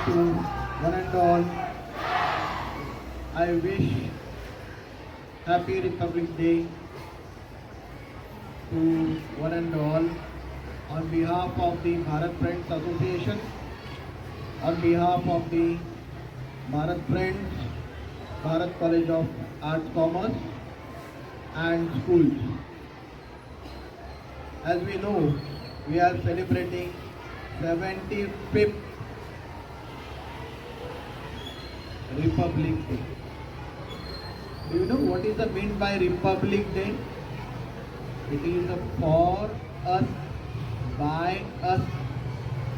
to one and all. I wish Happy Republic Day to one and all on behalf of the Bharat Friends Association, on behalf of the Bharat Friends, Bharat College of Arts Commerce and schools. As we know, we are celebrating 75th Republic Day. Do you know what is the mean by Republic Day? It is for us, by us,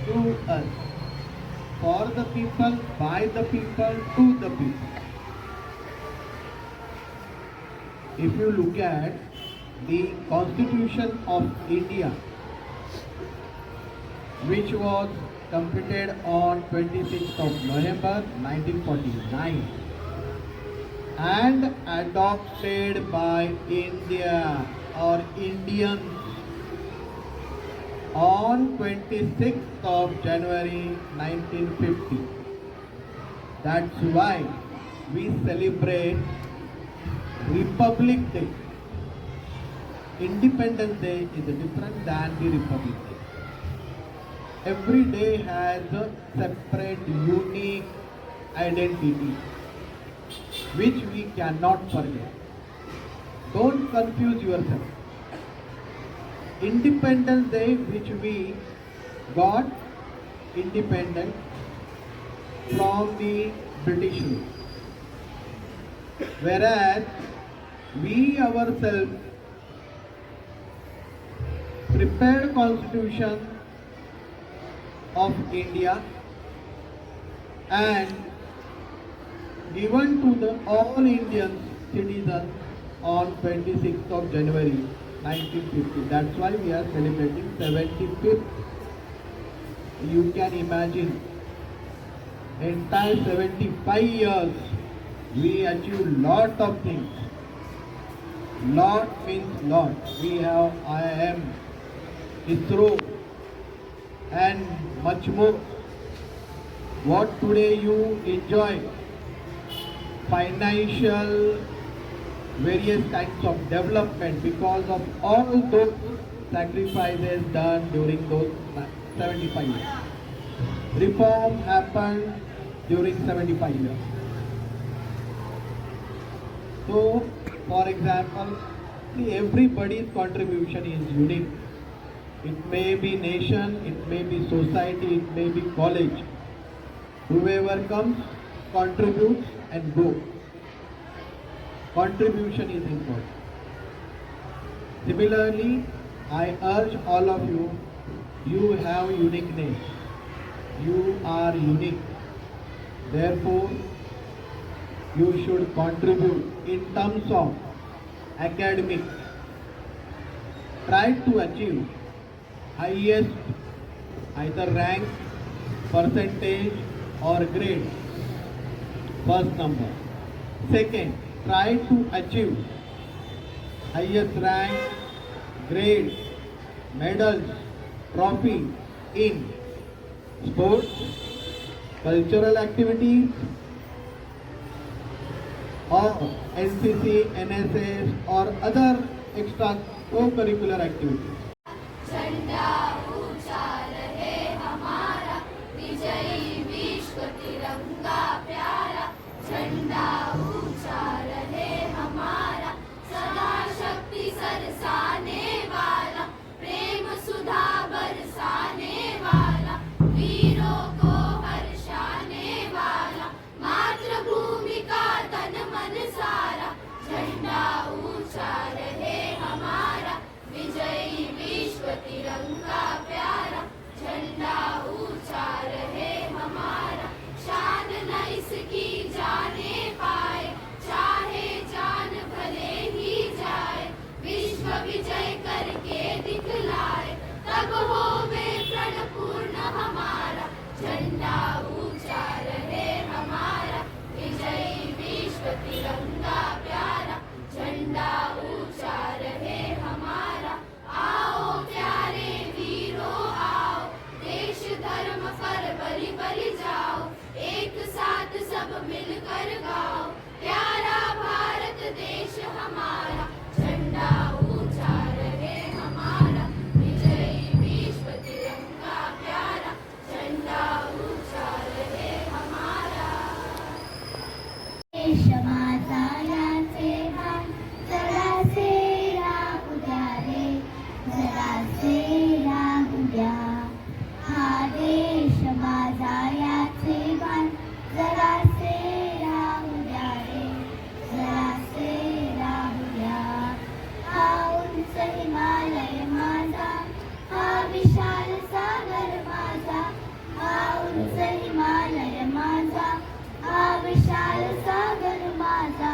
to us. For the people, by the people, to the people. If you look at the Constitution of India, which was completed on 26th of November 1949 and adopted by India or Indians on 26th of January 1950. That's why we celebrate Republic Day. Independence Day is different than the Republic Day. Every day has a separate, unique identity which we cannot forget. Don't confuse yourself. Independence Day, which we got independent from the British rule, whereas we ourselves prepared Constitution of India and given to the all Indian citizens on 26th of January 1950. That's why we are celebrating 75th. You can imagine, entire 75 years we achieved lot of things. Lot means lot. We have IIM, ISRO and much more. What today you enjoy, financial, various kinds of development because of all those sacrifices done during those 75 years. Reform happened during 75 years. So, for example, see, everybody's contribution is unique. It may be nation, it may be society, it may be college. Whoever comes, contributes and go. Contribution is important. Similarly, I urge all of you, you have uniqueness. You are unique. Therefore, you should contribute in terms of academics. Try to achieve highest either rank, percentage or grade. First number. Second, try to achieve highest rank, grade, medals, trophy in sports, cultural activities or NCC, NSS or other extra co-curricular activities. झंडा ऊंचा रहे हमारा, विजयी विश्व तिरंगा प्यारा। झंडा ऊंचा रहे हमारा, सदा शक्ति सरसाने वाला, प्रेम सुधा बरसाने वाला, वीरों को हर्षाने वाला, मातृभूमि का तन मन सारा। झंडा ऊंचा रहे हमारा, विजयी विश्व तिरंगा माझा याचे भान जरासे राहू द्या रे, जरासे राहू द्या. हा देश माझा याचे भान जरासे राहू द्या रे, जरासे राहू द्या. हा उंच हिमालय माझा, हा विशाल सागर माझा, हा उंच हिमालय माझा, हा विशाल सागर माझा.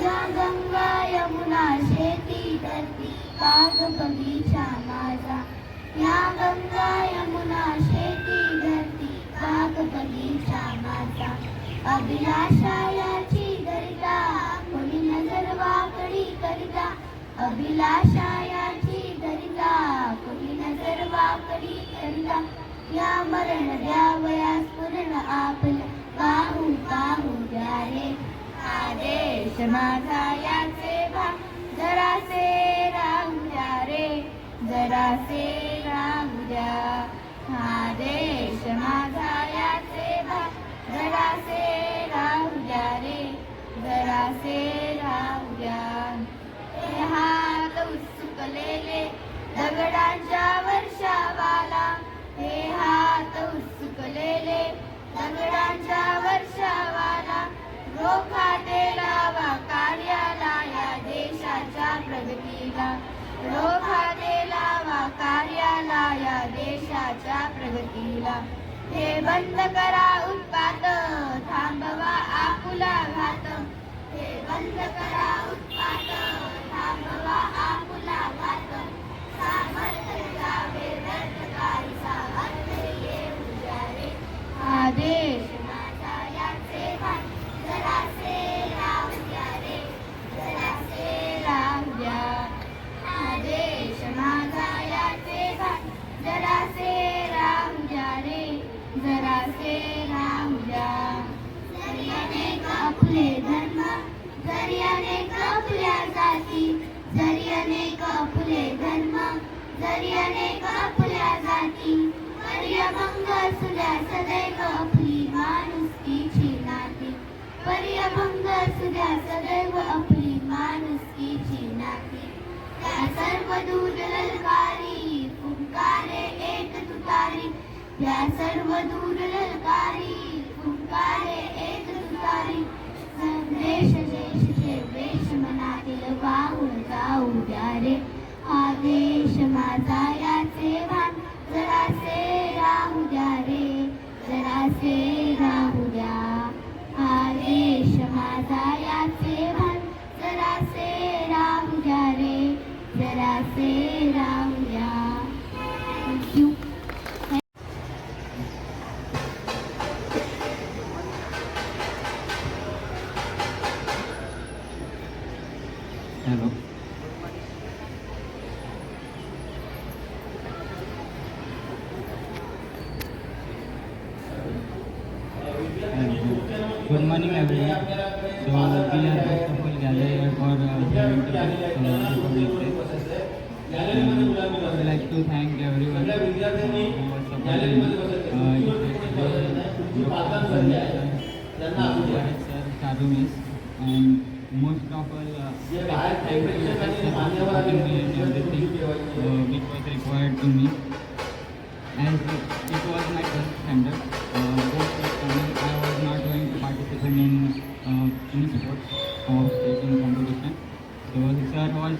या गंगा यमुना शेती धरती बाग बगीचा माझा, या गंगा यमुना शेती धरती बाग बगीचा माझा. अभिलाषा याची दरिता कोणी नजर वाकडी करिता, अभिलाषा याची दरिता कोणी नजर वाकडी करिता. या मरण द्यावयास पूर्ण आपलं पाहू पाहू द्या रे. हा देश माझा याचे भान जरासे राहू द्या रे, जरासे राहू द्या. हा देश माझा याचे भान जरासे राहू द्या रे, जरासे राहू द्या. हे हात उत्सुकलेले दगडांच्या वर्षावाला, हे हात उत्सुकलेले दगडांच्या वर्षावाला. रोखा लावा कार्याला या देशाच्या प्रगतीला, रोखा लावा कार्याला या देशाच्या प्रगतीला. हे बंद करा उत्पात थांबवा आपुला घात, हे बंद करा उत्पात थांबवा आपुला घात. सामर्थ्य जावे व्यर्थकारी सामर्थ्य येऊ द्या रे. हा देश माझा याचे भान जरासे राहू द्या रे, जरासे राहू द्या. हा देश माझा याचे भान जरासे राहू द्या रे, जरासे राहू द्या. जरी अनेक आपले धर्म, जरी अनेक आपल्या जाती, जरी अनेक आपले धर्म, जरी अनेक आपल्या जाती. पर्यभंग असू द्या सदैव आपली माणुसकीची नाती, पर्यभंग असू द्या सदैव आपली माणुसकीची नाती. त्या सर्व दूर ललकारी फुंकारे एक तुतारी, त्या सर्व दूर ललकारी फुंकारे एक तुतारी. संदेश देशचे वेश मनातील वाहून जाऊ द्या रे. हा देश माझा याचे भान जरासे राहू द्या रे, जरासे राहू द्या. हा देश माझा याचे भान जरासे राहू द्या रे, जरासे राहू द्या. Thank you. Hello. Good morning, everyone. So we are first of all gathered here for Republic Day. I would like to thank everyone who was supporting me. Sir, Charu and most of all, thank you for supporting me in everything which was required to me. As it was my 12th standard, I was not going to participate in any sports or skating competition. So sir was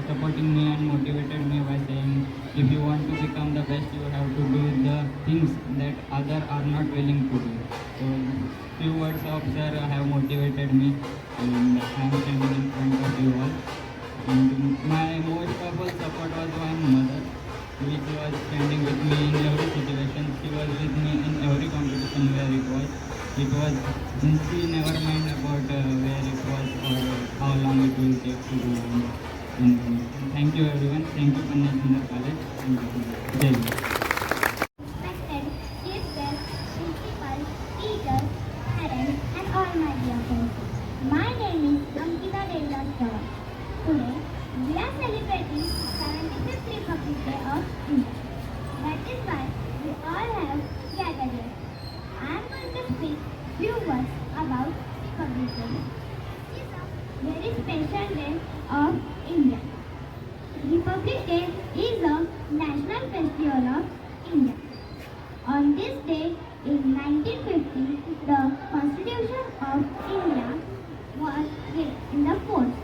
supporting me and motivated me by saying, if you want to become the best, you have to do the things that others are not willing to do. So few words of sir have motivated me, and I am standing in front of you all. And my most of all support was my mother, which was standing with me in every situation. She was with me in every competition where it was. She never mind about where it was or how long it will take to go on. Thank you everyone. Thank you Kanya Sundar College. Thank you. Jai Hind. Respected teachers, principal, teachers, parents, and all my dear friends. My name is Ankita Devdas Dhawan. Today, we are celebrating 75th Republic Day of India. That is why we all have gathered here. I am going to speak few words about Republic Day. of India. Republic Day is a national festival of India. On this day in 1950, the Constitution of India was read in the force.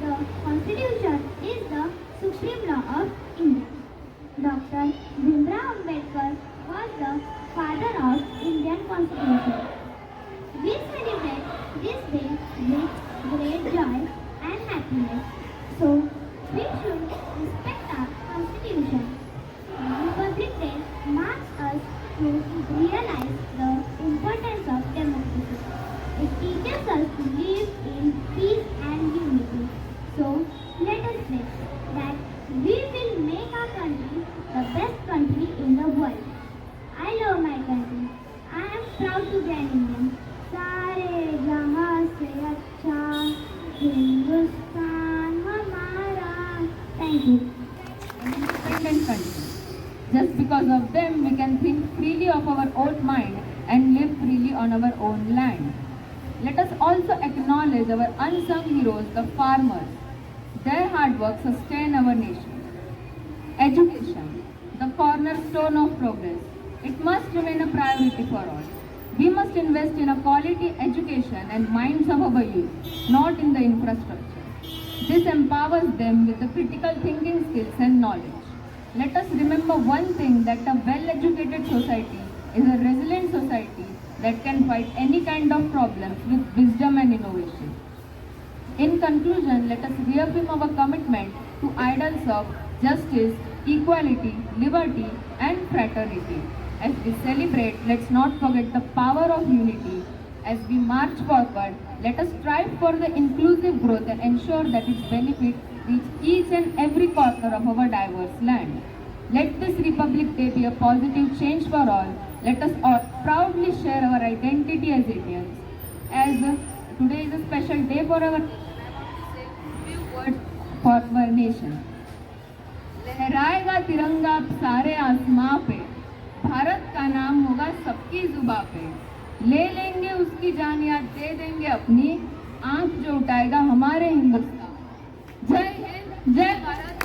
The Constitution is the supreme law of India. Dr. Bhimrao Ambedkar was the father of Indian Constitution. We celebrate this day with great joy and happiness. So, we should respect our Constitution. Republic Day marks us to realize the importance of democracy. It teaches us to live in peace and unity. So, let us pray that we will make our country the best country in the world. I love my country. I am proud to be an Indian. सारे जहाँ से अच्छा हिंदुस्तान हमारा. Thank you. Independent country. Just because of them, we can think freely of our own mind and live freely on our own land. Let us also acknowledge our unsung heroes, the farmers. Their hard work sustain our nation. Education, the cornerstone of progress. It must remain a priority for all. We must invest in a quality education and minds of our youth, not in the infrastructure. This empowers them with the critical thinking skills and knowledge. Let us remember one thing, that a well-educated society is a resilient society that can fight any kind of problems with wisdom and innovation. In conclusion, let us reaffirm our commitment to ideals of justice, equality, liberty, and fraternity. As we celebrate, let's not forget the power of unity. As we march forward, let us strive for the inclusive growth and ensure that its benefits reach each and every corner of our diverse land. Let this Republic Day be a positive change for all. Let us all proudly share our identity as Indians. As today is a special day for our few words for our nation. लहराएगा तिरंगा सारे आसमां पे, भारत का नाम होगा सबकी जुबां पे, ले लेंगे उसकी जान या दे देंगे अपनी, आंख जो उठाएगा हमारे हिंदुस्तान. जय हिंद, जय Bharat.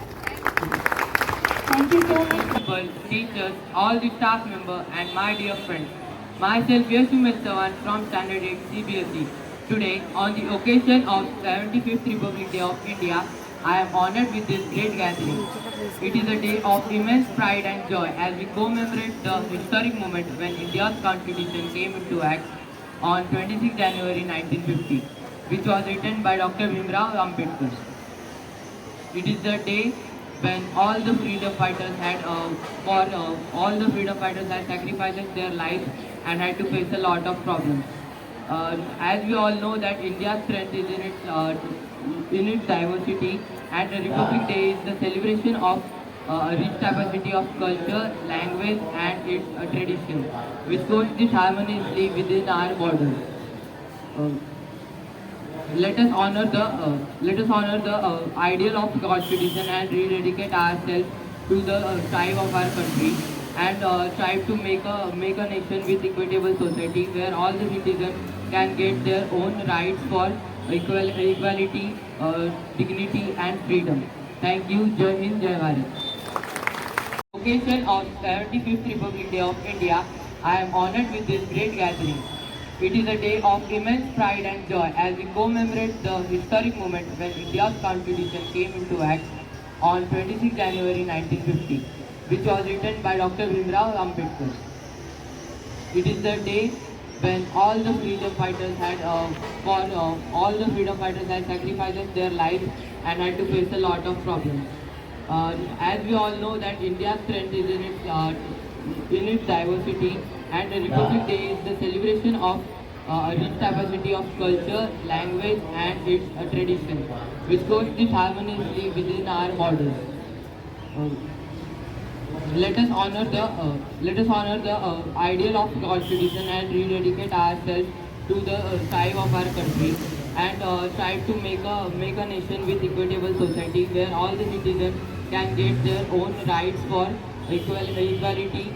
Thank you so much. Principal, teachers, all the staff members, and my dear friends. Myself, Yashumet Sawan from Standard 8 CBSE. Today, on the occasion of 75th Republic Day of India, I am honored with this great gathering. It is a day of immense pride and joy as we commemorate the historic moment when India's constitution came into act on 26 January 1950, which was written by Dr. Bhimrao Ambedkar. It is the day when all the freedom fighters had sacrificed their lives and had to face a lot of problems. As we all know that India's strength is in its diversity, and the Republic Day is the celebration of a rich diversity of culture, language, and its tradition, which coexist harmoniously within our borders. Let us honor the ideal of the Constitution and rededicate ourselves to the strive of our country and strive to make a nation with equitable society where all the citizens can get their own rights for equality, dignity, and freedom. Thank you. Jai Hind, Jai Bharat. Occasion of 75th Republic Day of India, I am honored with this great gathering. It is a day of immense pride and joy as we commemorate the historic moment when India's constitution came into act on 26 January 1950, which was written by Dr. Bhimrao Ambedkar. It is the day when all the freedom fighters had sacrificed their lives and had to face a lot of problems. As we all know that India's strength is in its diversity, and the Republic Day is the celebration of a rich diversity of culture, language, and its tradition, which coexist harmoniously within our borders. Let us honor the ideal of the Constitution and rededicate ourselves to the strive of our country and strive to make a nation with equitable society where all the citizens can get their own rights for equality,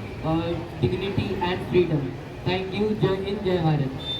dignity, and freedom. Thank you. Jai Hind, Jai Bharat.